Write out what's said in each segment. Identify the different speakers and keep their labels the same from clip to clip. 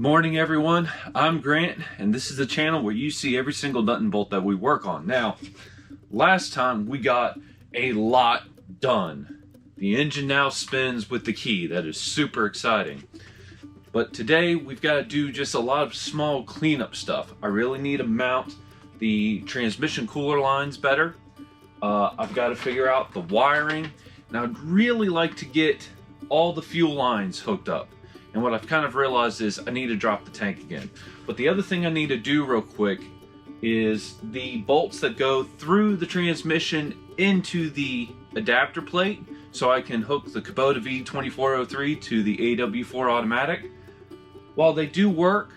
Speaker 1: Good morning, everyone. I'm Grant, and this is the channel where you see every single nut and bolt that we work on. Now, last time we got a lot done. The engine now spins with the key. That is super exciting. But today we've got to do just a lot of small cleanup stuff. I really need to mount the transmission cooler lines better. I've got to figure out the wiring, and I'd really like to get all the fuel lines hooked up. And what I've kind of realized is I need to drop the tank again. But the other thing I need to do real quick is the bolts that go through the transmission into the adapter plate, so I can hook the Kubota V2403 to the AW4 automatic. While they do work,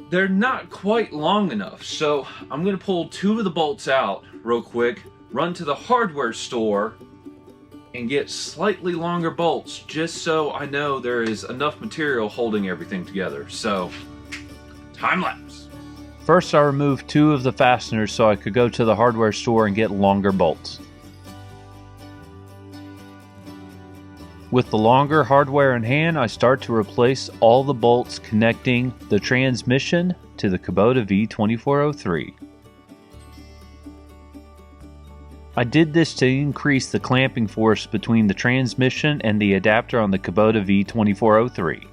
Speaker 1: they're not quite long enough. So I'm going to pull two of the bolts out real quick, run to the hardware store, and get slightly longer bolts just so I know there is enough material holding everything together. So, time lapse. First, I removed two of the fasteners so I could go to the hardware store and get longer bolts. With the longer hardware in hand, I start to replace all the bolts connecting the transmission to the Kubota V2403. I did this to increase the clamping force between the transmission and the adapter on the Kubota V2403.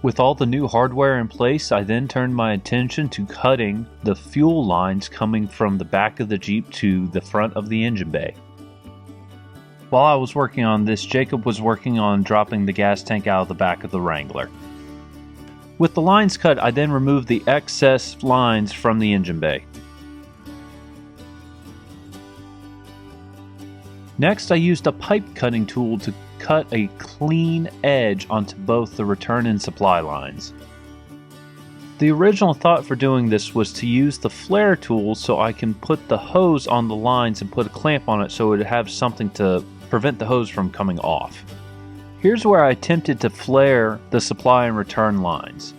Speaker 1: With all the new hardware in place, I then turned my attention to cutting the fuel lines coming from the back of the Jeep to the front of the engine bay. While I was working on this, Jacob was working on dropping the gas tank out of the back of the Wrangler. With the lines cut, I then removed the excess lines from the engine bay. Next, I used a pipe cutting tool to cut a clean edge onto both the return and supply lines. The original thought for doing this was to use the flare tool so I can put the hose on the lines and put a clamp on it so it would have something to prevent the hose from coming off. Here's where I attempted to flare the supply and return lines.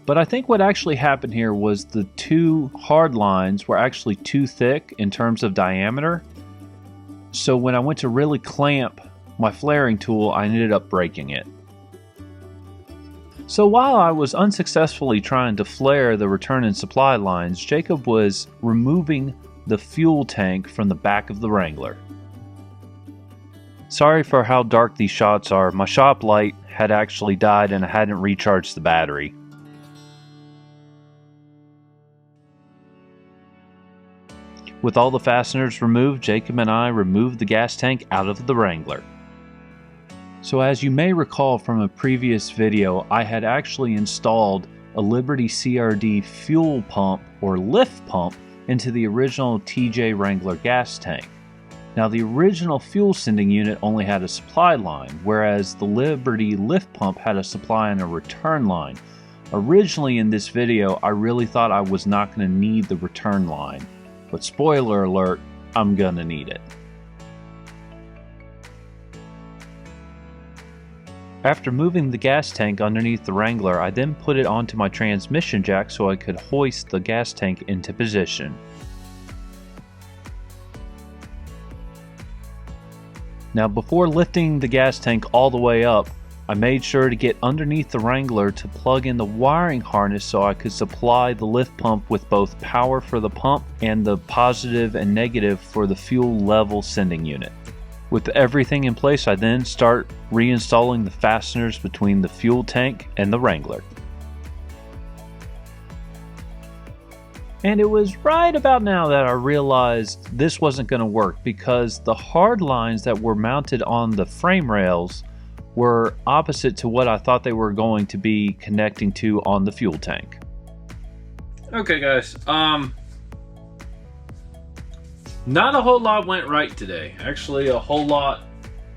Speaker 1: But I think what actually happened here was the two hard lines were actually too thick in terms of diameter. So when I went to really clamp my flaring tool, I ended up breaking it. So while I was unsuccessfully trying to flare the return and supply lines, Jacob was removing the fuel tank from the back of the Wrangler. Sorry for how dark these shots are. My shop light had actually died and I hadn't recharged the battery. With all the fasteners removed, Jacob and I removed the gas tank out of the Wrangler. So as you may recall from a previous video, I had actually installed a Liberty CRD fuel pump or lift pump into the original TJ Wrangler gas tank. Now the original fuel sending unit only had a supply line, whereas the Liberty lift pump had a supply and a return line. Originally in this video, I really thought I was not going to need the return line. But spoiler alert, I'm gonna need it. After moving the gas tank underneath the Wrangler, I then put it onto my transmission jack so I could hoist the gas tank into position. Now before lifting the gas tank all the way up, I made sure to get underneath the Wrangler to plug in the wiring harness so I could supply the lift pump with both power for the pump and the positive and negative for the fuel level sending unit. With everything in place, I then start reinstalling the fasteners between the fuel tank and the Wrangler. And it was right about now that I realized this wasn't going to work because the hard lines that were mounted on the frame rails were opposite to what I thought they were going to be connecting to on the fuel tank. Okay guys, not a whole lot went right today. Actually, a whole lot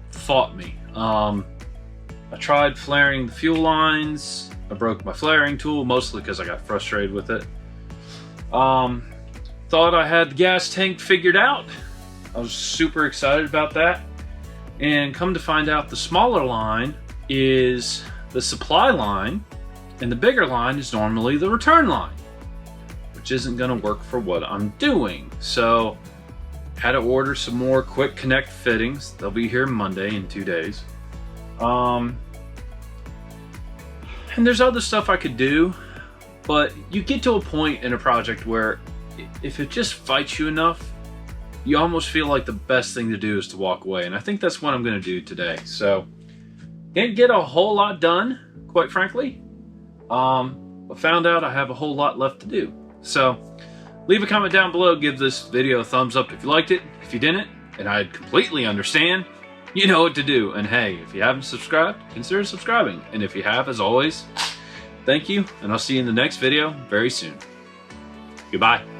Speaker 1: fought me. I tried flaring the fuel lines. I broke my flaring tool, mostly because I got frustrated with it. Thought I had the gas tank figured out. I was super excited about that. And come to find out, the smaller line is the supply line, and the bigger line is normally the return line, which isn't going to work for what I'm doing. So had to order some more quick connect fittings. They'll be here Monday in 2 days. And there's other stuff I could do, but you get to a point in a project where if it just fights you enough, you almost feel like the best thing to do is to walk away. And I think that's what I'm going to do today. So, didn't get a whole lot done, quite frankly. But found out I have a whole lot left to do. So, leave a comment down below. Give this video a thumbs up if you liked it. If you didn't, and I completely understand, you know what to do. And hey, if you haven't subscribed, consider subscribing. And if you have, as always, thank you. And I'll see you in the next video very soon. Goodbye.